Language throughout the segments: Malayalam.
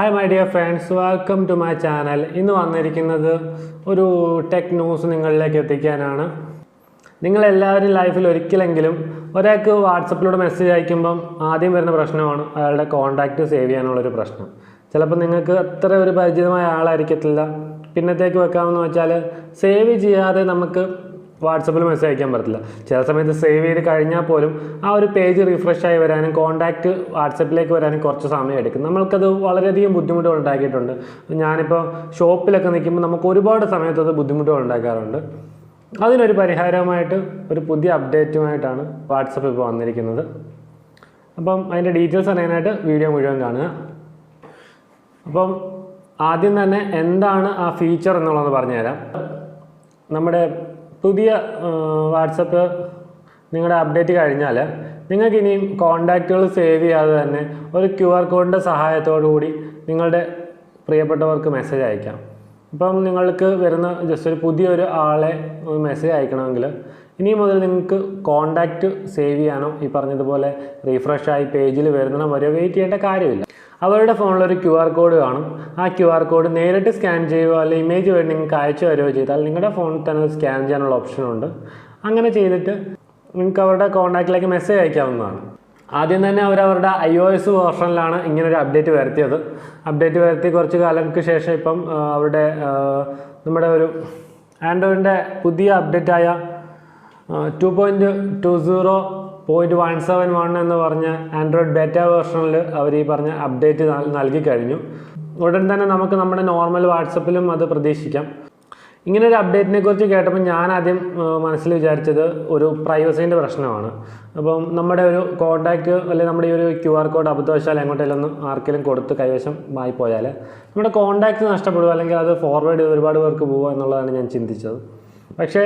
Hi my dear friends, welcome to my channel. ഇന്ന് വന്നിരിക്കുന്നത് ഒരു ടെക് ന്യൂസ് നിങ്ങളിലേക്ക് എത്തിക്കാനാണ്. നിങ്ങളെല്ലാവരും ലൈഫിൽ ഒരിക്കലെങ്കിലും ഒരാൾക്ക് വാട്സപ്പിലൂടെ മെസ്സേജ് അയക്കുമ്പം ആദ്യം വരുന്ന പ്രശ്നമാണ് അയാളുടെ കോൺടാക്റ്റ് സേവ് ചെയ്യാനുള്ളൊരു പ്രശ്നം. ചിലപ്പോൾ നിങ്ങൾക്ക് അത്ര ഒരു പരിചിതമായ ആളായിരിക്കത്തില്ല. പിന്നത്തേക്ക് വെക്കാമെന്ന് വെച്ചാൽ സേവ് ചെയ്യാതെ നമുക്ക് വാട്സപ്പിൽ മെസ്സേജ് അയക്കാൻ പറ്റില്ല. ചില സമയത്ത് സേവ് ചെയ്ത് കഴിഞ്ഞാൽ പോലും ആ ഒരു പേജ് റിഫ്രഷ് ആയി വരാനും കോൺടാക്റ്റ് വാട്സപ്പിലേക്ക് വരാനും കുറച്ച് സമയം എടുക്കും. നമ്മൾക്കത് വളരെയധികം ബുദ്ധിമുട്ടുകൾ ഉണ്ടാക്കിയിട്ടുണ്ട്. ഞാനിപ്പോൾ ഷോപ്പിലൊക്കെ നിൽക്കുമ്പോൾ നമുക്ക് ഒരുപാട് സമയത്ത് അത് ബുദ്ധിമുട്ടുകൾ ഉണ്ടാക്കാറുണ്ട്. അതിനൊരു പരിഹാരമായിട്ട് ഒരു പുതിയ അപ്ഡേറ്റുമായിട്ടാണ് വാട്സപ്പ് ഇപ്പോൾ വന്നിരിക്കുന്നത്. അപ്പം അതിൻ്റെ ഡീറ്റെയിൽസ് അറിയാനായിട്ട് വീഡിയോ മുഴുവൻ കാണുക. അപ്പം ആദ്യം തന്നെ എന്താണ് ആ ഫീച്ചർ എന്നുള്ളത് പറഞ്ഞുതരാം. നമ്മുടെ പുതിയ വാട്സപ്പ് നിങ്ങളുടെ അപ്ഡേറ്റ് കഴിഞ്ഞാൽ നിങ്ങൾക്ക് ഇനിയും കോൺടാക്റ്റുകൾ സേവ് ചെയ്യാതെ തന്നെ ഒരു QR കോഡിൻ്റെ സഹായത്തോടു കൂടി നിങ്ങളുടെ പ്രിയപ്പെട്ടവർക്ക് മെസ്സേജ് അയക്കാം. ഇപ്പം നിങ്ങൾക്ക് വരുന്ന ജസ്റ്റ് ഒരു പുതിയൊരു ആളെ മെസ്സേജ് അയക്കണമെങ്കിൽ ഇനി മുതൽ നിങ്ങൾക്ക് കോൺടാക്റ്റ് സേവ് ചെയ്യാനോ ഈ പറഞ്ഞതുപോലെ റീഫ്രഷായി പേജിൽ വരുന്ന വരെ വെയിറ്റ് ചെയ്യേണ്ട കാര്യമില്ല. അവരുടെ ഫോണിലൊരു QR കോഡ് കാണും. ആ QR കോഡ് നേരിട്ട് സ്കാൻ ചെയ്യുകയോ അല്ലെങ്കിൽ ഇമേജ് വഴി നിങ്ങൾക്ക് അയച്ചു തരുകയോ ചെയ്താൽ നിങ്ങളുടെ ഫോണിൽ തന്നെ സ്കാൻ ചെയ്യാനുള്ള ഓപ്ഷനുണ്ട്. അങ്ങനെ ചെയ്തിട്ട് നിങ്ങൾക്ക് അവരുടെ കോൺടാക്റ്റിലേക്ക് മെസ്സേജ് അയക്കാവുന്നതാണ്. ആദ്യം തന്നെ അവരുടെ iOS വേർഷനിലാണ് ഇങ്ങനൊരു അപ്ഡേറ്റ് വരുത്തിയത്. അപ്ഡേറ്റ് വരുത്തി കുറച്ച് കാലങ്ങൾക്ക് ശേഷം ഇപ്പം അവരുടെ നമ്മുടെ ഒരു ആൻഡ്രോയിഡിൻ്റെ പുതിയ അപ്ഡേറ്റായ 2.20.171 എന്ന് പറഞ്ഞ ആൻഡ്രോയിഡ് ബേറ്റ വേർഷനിൽ അവർ ഈ പറഞ്ഞ അപ്ഡേറ്റ് നൽകി കഴിഞ്ഞു. ഉടൻ തന്നെ നമുക്ക് നമ്മുടെ നോർമൽ വാട്സപ്പിലും അത് പ്രതീക്ഷിക്കാം. ഇങ്ങനൊരു അപ്ഡേറ്റിനെ കുറിച്ച് കേട്ടപ്പോൾ ഞാൻ ആദ്യം മനസ്സിൽ വിചാരിച്ചത് ഒരു പ്രൈവസീൻ്റെ പ്രശ്നമാണ്. അപ്പം നമ്മുടെ ഒരു കോൺടാക്റ്റ് അല്ലെങ്കിൽ നമ്മുടെ ഈ ഒരു QR കോഡ് അബദ്ധവശാൽ എങ്ങോട്ടെങ്കിലും ആർക്കെങ്കിലും കൊടുത്ത് കൈവശം ആയി പോയാൽ നമ്മുടെ കോൺടാക്റ്റ് നഷ്ടപ്പെടുക അല്ലെങ്കിൽ അത് ഫോർവേഡ് ചെയ്ത് ഒരുപാട് പേർക്ക് പോകുക എന്നുള്ളതാണ് ഞാൻ ചിന്തിച്ചത്. പക്ഷേ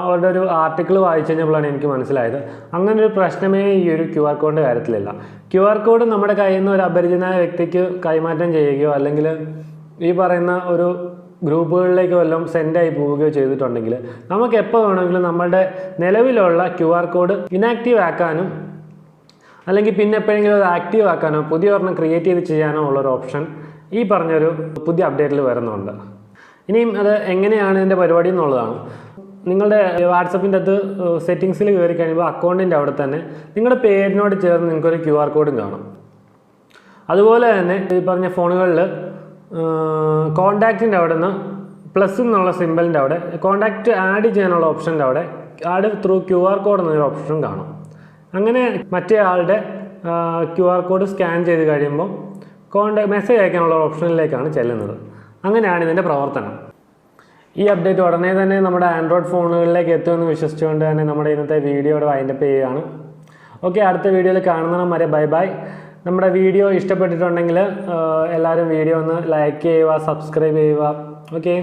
അവരുടെ ഒരു ആർട്ടിക്കിൾ വായിച്ചു കഴിഞ്ഞപ്പോഴാണ് എനിക്ക് മനസ്സിലായത് അങ്ങനെ ഒരു പ്രശ്നമേ ഈ ഒരു QR കോഡിൻ്റെ കാര്യത്തിലില്ല. QR കോഡ് നമ്മുടെ കയ്യിൽ നിന്ന് ഒരു അപരിചിതനായ വ്യക്തിക്ക് കൈമാറ്റം ചെയ്യുകയോ അല്ലെങ്കിൽ ഈ പറയുന്ന ഒരു ഗ്രൂപ്പുകളിലേക്ക് വല്ലതും സെൻഡായി പോവുകയോ ചെയ്തിട്ടുണ്ടെങ്കിൽ നമുക്ക് എപ്പോൾ വേണമെങ്കിലും നമ്മളുടെ നിലവിലുള്ള QR കോഡ് ഇനാക്റ്റീവ് ആക്കാനും അല്ലെങ്കിൽ പിന്നെ എപ്പോഴെങ്കിലും അത് ആക്റ്റീവ് ആക്കാനോ പുതിയ ഒരെണ്ണം ക്രിയേറ്റ് ചെയ്ത് ചെയ്യാനോ ഉള്ളൊരു ഓപ്ഷൻ ഈ പറഞ്ഞൊരു പുതിയ അപ്ഡേറ്റിൽ വരുന്നുണ്ട്. ഇനിയും അത് എങ്ങനെയാണ് ഇതിൻ്റെ പരിപാടി എന്നുള്ളതാണ്. നിങ്ങളുടെ വാട്സപ്പിൻ്റെ അകത്ത് സെറ്റിങ്സിൽ കയറി കഴിയുമ്പോൾ അക്കൗണ്ടിൻ്റെ അവിടെ തന്നെ നിങ്ങളുടെ പേരിനോട് ചേർന്ന് നിങ്ങൾക്കൊരു QR കോഡും കാണും. അതുപോലെ തന്നെ ഈ പറഞ്ഞ ഫോണുകളിൽ കോൺടാക്റ്റിൻ്റെ അവിടെ നിന്ന് പ്ലസ് എന്നുള്ള സിമ്പലിൻ്റെ അവിടെ കോൺടാക്റ്റ് ആഡ് ചെയ്യാനുള്ള ഓപ്ഷൻ്റെ അവിടെ ആഡ് ത്രൂ QR കോഡ് എന്നൊരു ഓപ്ഷൻ കാണും. അങ്ങനെ മറ്റേ ആളുടെ QR കോഡ് സ്കാൻ ചെയ്ത് കഴിയുമ്പോൾ മെസ്സേജ് അയക്കാനുള്ള ഓപ്ഷനിലേക്കാണ് ചെല്ലുന്നത്. അങ്ങനെയാണ് ഇതിൻ്റെ പ്രവർത്തനം. ഈ അപ്ഡേറ്റ് ഉടനെ തന്നെ നമ്മുടെ ആൻഡ്രോയിഡ് ഫോണുകളിലേക്ക് എത്തുമെന്ന് വിശ്വസിച്ചുകൊണ്ട് തന്നെ നമ്മുടെ ഇന്നത്തെ വീഡിയോയുടെ വൈൻഡപ്പ് ചെയ്യുകയാണ്. ഓക്കെ, അടുത്ത വീഡിയോയിൽ കാണുന്നതും വരെ ബൈ ബൈ. നമ്മുടെ വീഡിയോ ഇഷ്ടപ്പെട്ടിട്ടുണ്ടെങ്കിൽ എല്ലാവരും വീഡിയോ ഒന്ന് ലൈക്ക് ചെയ്യുക, സബ്സ്ക്രൈബ് ചെയ്യുക. ഓക്കെ.